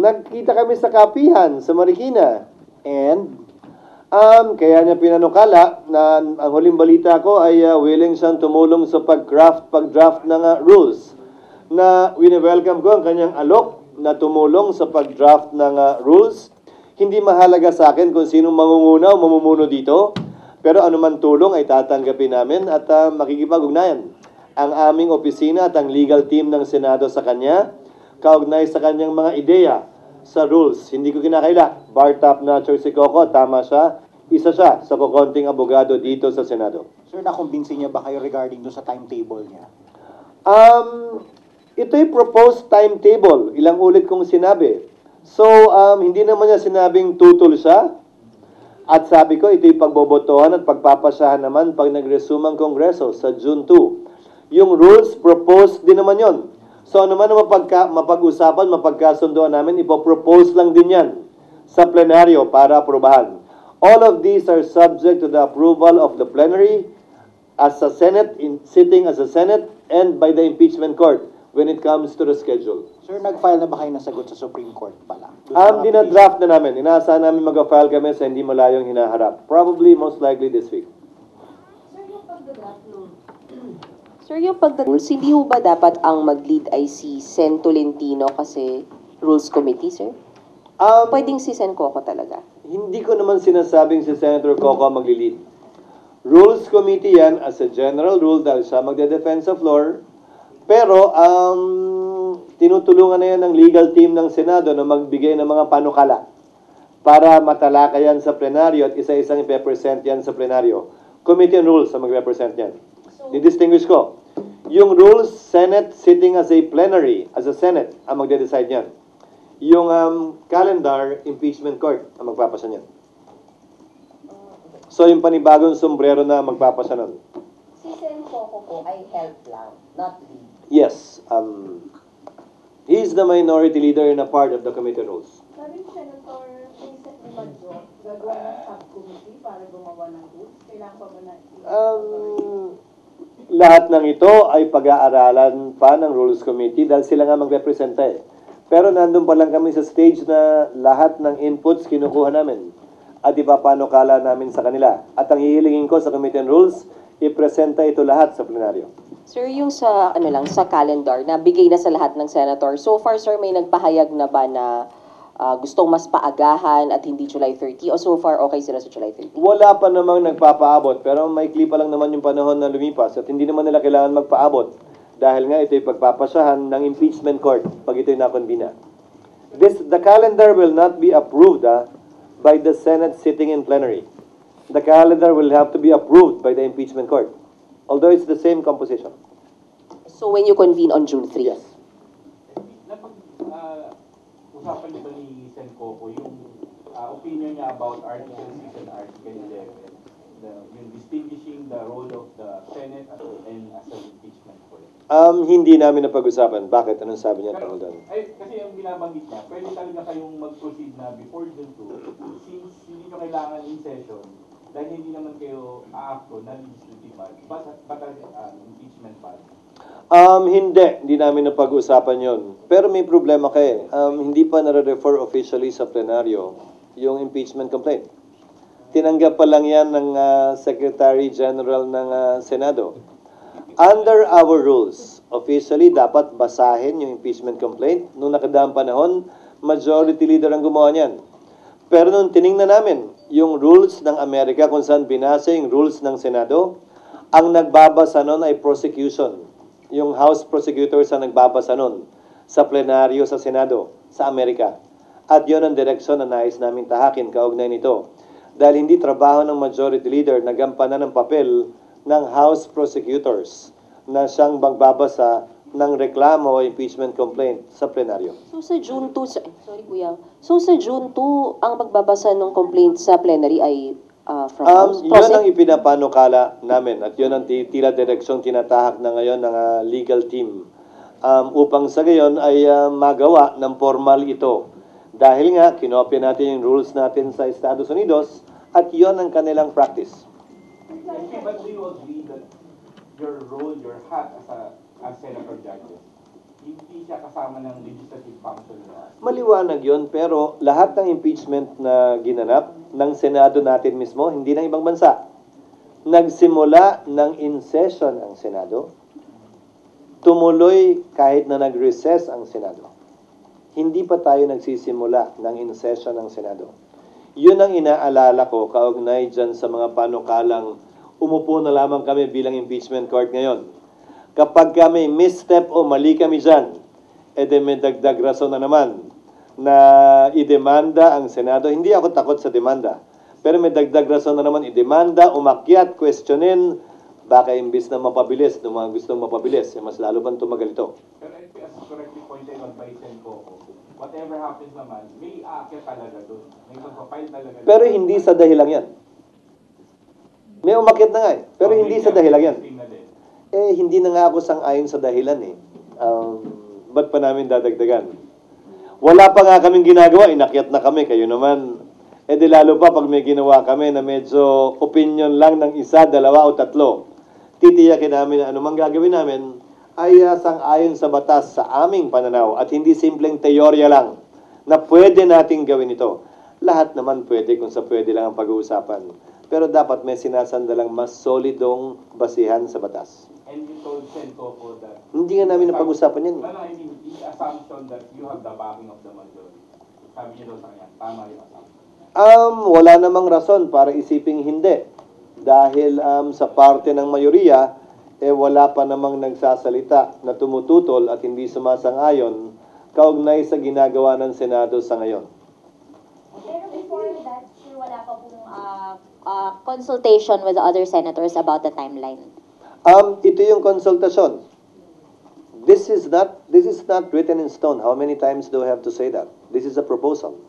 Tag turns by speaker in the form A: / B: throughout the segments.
A: nagkita kami sa kapihan sa Marikina. And kaya niya pinanukala na ang huling balita ko ay willing siyang tumulong sa pag-draft ng rules. Na wini-welcome ko ang kanyang alok na tumulong sa pag-draft ng rules. Hindi mahalaga sa akin kung sino mangunguna o mamumuno dito, pero anuman tulong ay tatanggapin namin at makikipag-ugnayan ang aming opisina at ang legal team ng Senado sa kanya, kaugnay sa kanyang mga ideya sa rules. Hindi ko kinakaila. Bar top notcher si Coco, tama siya. Isa siya sa kukonting abogado dito sa Senado.
B: Sir, nakumbinsin niya ba kayo regarding doon sa timetable niya?
A: Ito'y proposed timetable. Ilang ulit kong sinabi. So, hindi naman niya sinabing tutol siya. At sabi ko, ito'y pagbobotohan at pagpapasahan naman pag nag-resume ang Kongreso sa June 2. Yung rules, proposed din naman yon. So, ano man na mapag-usapan, mapagkasundoan namin, ipopropose lang din yan sa plenaryo para aprobahan. All of these are subject to the approval of the plenary as a Senate, sitting as a Senate, and by the impeachment court when it comes to the schedule.
B: Sir, nag-file na ba kayo ng sagot sa Supreme Court pala?
A: Dinadraft na namin. Inaasahan namin mag-file kami sa hindi malayong hinaharap. Probably, most likely this week.
C: Sir, yung pagdadraft, hindi ho ba dapat ang mag-lead ay si Sen. Tolentino kasi Rules Committee, sir? Pwedeng si Sen. Coco talaga?
A: Hindi ko naman sinasabing si Senator Coco magli-lead. Rules Committee yan as a general rule dahil siya magde-defense of floor. Pero, tinutulungan na yan ng legal team ng Senado na magbigay ng mga panukala para matalakayan sa plenaryo at isa-isang ipepresent yan sa plenaryo. Committee on Rules ang magrepresent yan. Didistinguish ko. Yung rules, Senate sitting as a plenary, as a Senate, ang magde-decide yan. Yung calendar, impeachment court ang magpapasa niyan. So, yung panibagong sombrero na magpapasa nun.
D: Si Sen. Coco po ay help lang, not lead.
A: Yes. He's the minority leader in a part of the committee rules.
E: Sabi ni Senator Vincent Di Maggio, gagawa ng subcommittee para gumawa ng rules. Kailangan pa ba na
A: Lahat ng ito ay pag-aaralan pa ng Rules Committee dahil sila nga magrepresenta eh. Pero nandun pa lang kami sa stage na lahat ng inputs kinukuha namin at ipapanukala namin sa kanila. At ang hihilingin ko sa Committee on Rules, ipresenta ito lahat sa plenaryo.
C: Sir, yung sa, sa calendar, na bigay na sa lahat ng senator. So far, sir, may nagpahayag na ba na gustong mas paagahan at hindi July 30? O so far, okay sila sa July 30?
A: Wala pa namang nagpapaabot, pero maikli pa lang naman yung panahon na lumipas at hindi naman nila kailangan magpaabot dahil nga ito'y pagpapasahan ng impeachment court pag ito'y nakonbina. The calendar will not be approved by the Senate sitting in plenary. The calendar will have to be approved by the impeachment court, although it's the same composition.
C: So when you convene on June 3?
A: Yes.
F: Usapan niyo ba ni Sen. Coco yung opinion niya about Article 6 and Article 11, yung distinguishing the role of the Senate and as an impeachment court?
A: Hindi namin napag-usapan. Bakit? Anong sabi niya tungkol doon?
F: Kasi ang binabanggit niya, pwede talaga kayong mag-proceed na before June 2, since hindi nyo kailangan in session, dahil hindi naman kayo aafto na legislative body, but impeachment body.
A: Hindi namin napag-usapan yon. Pero may problema kayo. Hindi pa nare-refer officially sa plenaryo yung impeachment complaint. Tinanggap pa lang yan ng Secretary General ng Senado. Under our rules, officially dapat basahin yung impeachment complaint. Noong nakadaang panahon, majority leader ang gumawa niyan. Pero nung tiningnan namin yung rules ng Amerika kung saan binasa yung rules ng Senado, ang nagbabasa nun ay prosecution. Yung House prosecutors ang nagbabasa nun sa plenaryo sa Senado, sa Amerika. At yun ang direksyon na nais namin tahakin kaugnay nito. Dahil hindi trabaho ng majority leader na gampanan ng papel ng House prosecutors na siyang magbabasa ng reklamo o impeachment complaint sa plenaryo.
C: So sa June 2, sorry kuya. So sa June 2, ang magbabasa ng complaint sa plenary ay from House?
A: Yun ang ipinapanukala namin at yun ang tila direksyong tinatahak na ngayon ng legal team upang sa gayon ay magawa ng formal ito. Dahil nga, kinopya natin yung rules natin sa Estados Unidos at yun ang kanilang practice.
F: But do you agree that your role, your hat as Senator Judges, hindi siya kasama ng legislative function nila.
A: Maliwanag yon, pero lahat ng impeachment na ginanap ng Senado natin mismo, hindi ng ibang bansa. Nagsimula ng in-session ang Senado, tumuloy kahit na nag-recess ang Senado. Hindi pa tayo nagsisimula ng in-session ng Senado. Yun ang inaalala ko kaugnay dyan sa mga panukalang umupo na lamang kami bilang impeachment court ngayon. Kapag kami misstep o mali kami dyan, edi may dagdag rason na naman na idemanda ang Senado. Hindi ako takot sa demanda. Pero may dagdag rason na naman idemanda, umakyat, questionin, baka imbis na mapabilis, ng mga gustong mapabilis, mas lalo bang tumagal ito.
F: Pero as correctly pointed out by Sen Coco, whatever happens naman, may aakyat talaga doon. May magpapile talaga.
A: Pero hindi sa dahilan yan. May umakyat na nga eh. Pero hindi sa dahilan yan. Eh, hindi na nga ako sang-ayon sa dahilan eh. Ba't pa namin dadagdagan? Wala pa nga kaming ginagawa, inakyat na kami, kayo naman. Eh di lalo pa pag may ginawa kami na medyo opinion lang ng isa, dalawa o tatlo. Titiyakin namin na anumang gagawin namin ay sang-ayon sa batas sa aming pananaw at hindi simpleng teorya lang na pwede nating gawin ito. Lahat naman pwede kung sa pwede lang ang pag-uusapan. Pero dapat may sinasandalang mas solidong basihan sa batas.
F: And you told Sen Coco that
A: Hindi nga namin napag-usapan yan.
F: No, I mean, the assumption that you have the backing of the majority. Sabi niyo daw sa kanya, tama yung assumption.
A: Wala namang rason para isiping hindi. Dahil sa parte ng mayoriya, wala pa namang nagsasalita na tumututol at hindi sumasang-ayon kaugnay sa ginagawa ng Senado sa ngayon.
G: Pero before that, sir, wala pa pong consultation with the other senators about the timeline.
A: Ito yung konsultasyon. This is not written in stone. How many times do I have to say that? This is a proposal.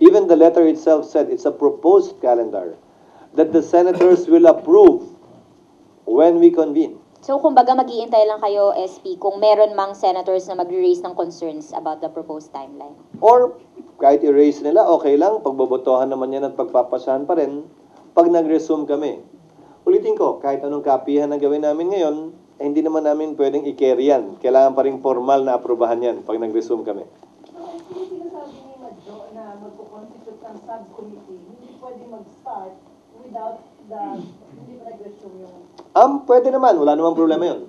A: Even the letter itself said it's a proposed calendar that the senators will approve when we convene.
G: So, kumbaga, mag-iintay lang kayo, SP, kung meron mang senators na mag-raise ng concerns about the proposed timeline.
A: Or kahit i-raise nila, okay lang. Pagbobotohan naman yan at pagpapasahan pa rin pag nag-resume kami. Ulitin ko, kahit anong kapihan na gawin namin ngayon, hindi naman namin pwedeng i-carry yan. Kailangan pa rin formal na aprubahan yan pag nag-resume kami.
E: So, kasi sinasabi ni Madjo na magpo-constitute ng subcommittee, hindi pwede mag-start without hindi pa nag-resume yung...
A: Pwede naman. Wala namang problema yun.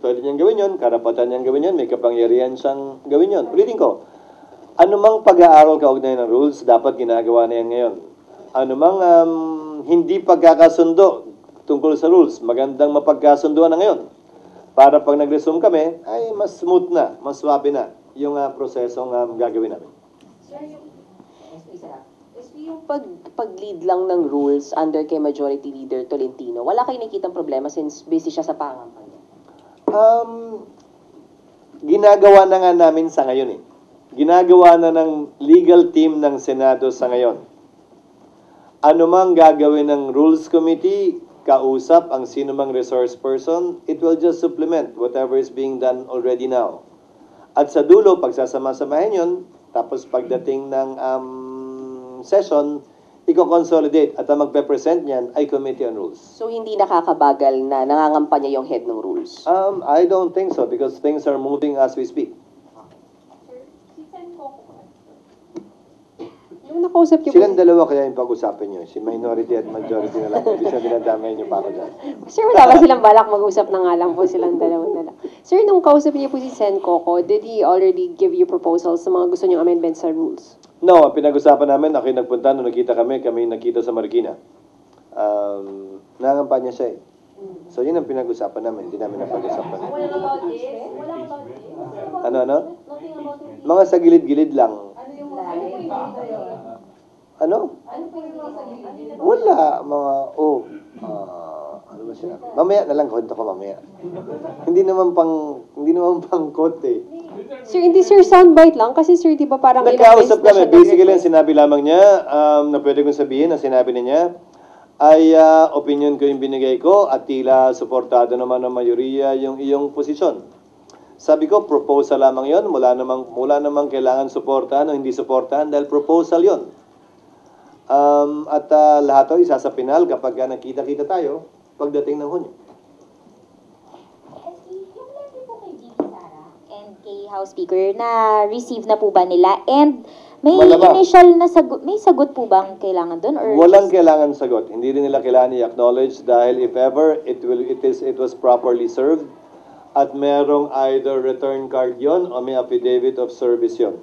A: Pwede niyang gawin yun. Karapatan niyang gawin yun. May kapangyarihan siyang gawin yun. Ulitin ko, anumang pag-aaral kaugnay ng rules, dapat ginagawa na yan ngayon. Anumang hindi pagkakasundo tungkol sa rules, magandang mapagkasunduan na ngayon. Para pag nag-resume kami, ay mas smooth na, mas swabe na yung prosesong gagawin namin.
C: Sir, yung pag-lead lang ng rules under kay Majority Leader Tolentino, wala kayo nakikitang problema since busy siya sa pangampanya?
A: Ginagawa na nga namin sa ngayon eh. Ginagawa na ng legal team ng Senado sa ngayon. Ano mang gagawin ng Rules Committee, kausap ang sino mang resource person, it will just supplement whatever is being done already now. At sa dulo, pagsasama-samahin yun, tapos pagdating ng session, i-consolidate at ang magpe-present niyan ay Committee on Rules.
C: So, hindi nakakabagal na nangangampanya yung head ng rules?
A: I don't think so because things are moving as we speak.
E: Sir, si Sen Coco,
H: Yung nakausap niyo
A: Silang dalawa kaya yung pag-usapan nyo. Si minority at majority na lang. Ibig sabihin dinadamay nyo pa ako dyan.
H: Sir, wala ba silang balak mag-usap na nga lang po silang dalawa na lang. Sir, nung kausap niyo po si Sen Coco, did he already give you proposals sa mga gusto niyong amendments sa rules?
A: No, ang pinag-usapan namin, ako yung nagpunta, nung nakita kami nakita sa Marikina. Nangangampanya siya eh. So yun ang pinag-usapan namin, hindi namin napag-usapan.
D: Walang about this? Walang about this?
A: Ano?
D: Nothing about it?
A: Mga sa gilid-gilid lang.
E: ano yung data yun?
A: Ano?
E: Ano po yung mga sabihin?
A: Wala, ano ba sinabi? Mamaya na lang, kwento ko mamaya. Hindi naman pang quote eh.
H: Sir, hindi sir, soundbite lang. Kasi sir, di ba parang
A: Nagkausap
H: ilang beses na
A: kami.
H: siya
A: Basically, ang
H: nag-request?
A: sinabi lamang niya, na pwede kong sabihin, na sinabi niya, ay opinion ko yung binigay ko at tila suportado naman ng mayoriya yung iyong posisyon. Sabi ko, proposal lamang yon, wala namang kailangan suportahan o hindi suportahan dahil proposal yon. Lahat to isa sa pinal kapag nakita-kita tayo pagdating ng Hunyo.
G: SP, yung letter po kay Gigi Sara, kay House Speaker, na-receive na po ba nila? And may
A: Malamang.
G: initial na sagot, may sagot po bang kailangan doon? Or
A: Walang kailangan sagot. Hindi rin nila kailangan i-acknowledge dahil if ever it was properly served at merong either return card yon o may affidavit of service yon.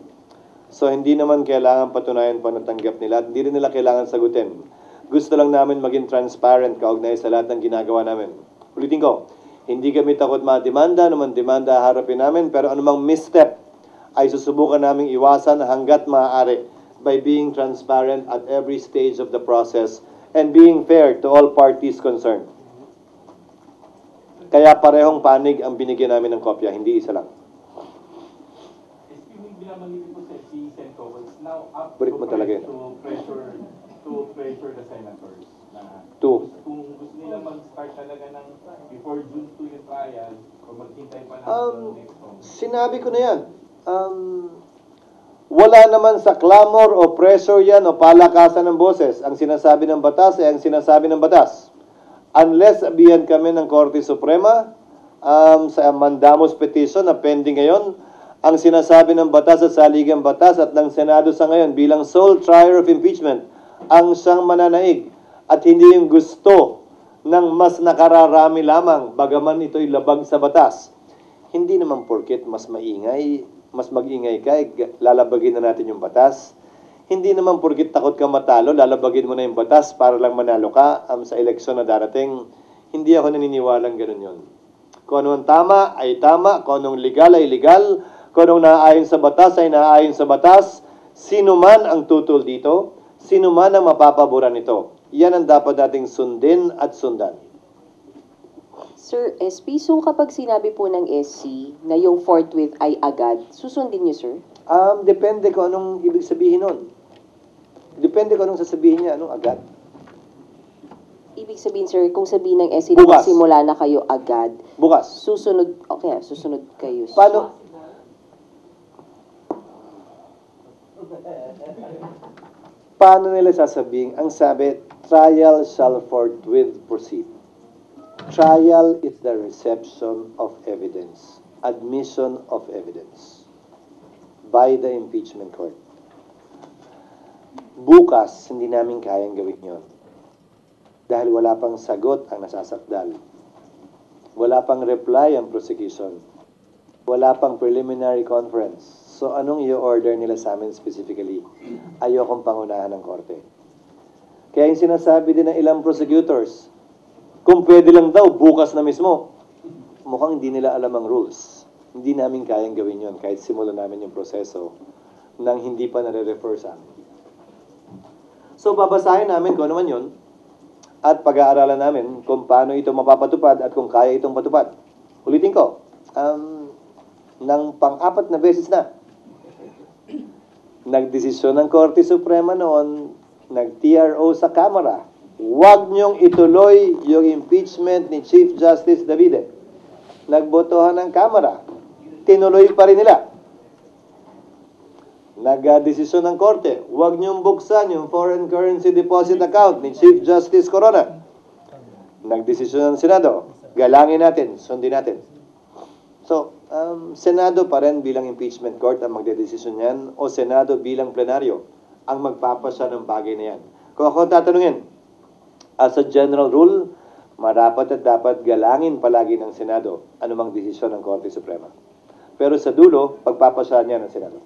A: So hindi naman kailangan patunayan pa na tanggap nila at hindi rin nila kailangan sagutin. Gusto lang namin maging transparent kaugnay sa lahat ng ginagawa namin. Ulitin ko, hindi kami takot mademanda, naman demanda harapin namin, pero anumang misstep ay susubukan naming iwasan hanggat maaari by being transparent at every stage of the process and being fair to all parties concerned. Kaya parehong panig ang binigyan namin ng kopya, hindi isa lang.
F: Speaking binabanggit po si Senator, it's now up
A: Balik mo talaga yun.
F: to pressure the senators na
A: Two.
F: kung gusto nila mag-start talaga ng before June 2 yung trial o maghintay pa lang next month.
A: Sinabi ko na yan. Wala naman sa clamor o pressure yan o palakasan ng boses. Ang sinasabi ng batas ay ang sinasabi ng batas. Unless abiyan kami ng Korte Suprema sa mandamus petition na pending ngayon, ang sinasabi ng batas at saligang batas at ng Senado sa ngayon bilang sole trier of impeachment ang siyang mananaig at hindi yung gusto ng mas nakararami lamang bagaman ito'y labag sa batas. Hindi naman porket mas maingay, mas mag-ingay ka, lalabagin na natin yung batas. Hindi naman porket takot ka matalo, lalabagin mo na yung batas para lang manalo ka sa eleksyon na darating. Hindi ako naniniwalang ganun yun. Kung ano ang tama ay tama, kung anong legal ay legal, kung anong naaayon sa batas ay naaayon sa batas. Sino man ang tutol dito, sino man ang mapapaboran nito. Yan ang dapat nating sundin at sundan.
C: Sir SP, so kapag sinabi po ng SC na yung forthwith ay agad, susundin niyo, sir?
A: Depende kung anong ibig sabihin nun. Depende kung anong sasabihin niya, anong agad.
C: Ibig sabihin, sir, kung sabihin ng SC na
A: Bukas.
C: magsimula na kayo agad,
A: Bukas.
C: susunod kayo.
A: Paano? Paano nila sasabihin? Ang sabi, trial shall forthwith proceed. Trial is the reception of evidence, admission of evidence by the impeachment court. Bukas, hindi namin kayang gawin yon. Dahil wala pang sagot ang nasasakdal. Wala pang reply ang prosecution. Wala pang preliminary conference. So, anong i-order nila sa amin specifically? Ayokong pangunahan ng korte. Kaya yung sinasabi din ng ilang prosecutors, kung pwede lang daw, bukas na mismo. Mukhang hindi nila alam ang rules. Hindi namin kayang gawin yon kahit simulan namin yung proseso nang hindi pa nare-refer sa amin. So, babasahin namin kung ano man yun at pag-aaralan namin kung paano ito mapapatupad at kung kaya itong patupad. Ulitin ko, ng pang-apat na beses na, nagdesisyon ng Korte Suprema noon, nag-TRO sa Kamara, huwag niyong ituloy yung impeachment ni Chief Justice Davide. Nagbotohan ng Kamara, tinuloy pa rin nila. Nag-desisyon ng Korte, huwag niyong buksan yung foreign currency deposit account ni Chief Justice Corona. Nagdesisyon ng Senado, galangin natin, sundin natin. So, Senado pa rin bilang impeachment court ang magdedesisyon yan o Senado bilang plenaryo ang magpapasya ng bagay na yan. Kung ako tatanungin, as a general rule, marapat at dapat galangin palagi ng Senado anumang desisyon ng Korte Suprema. Pero sa dulo, pagpapasya niya ng Senado.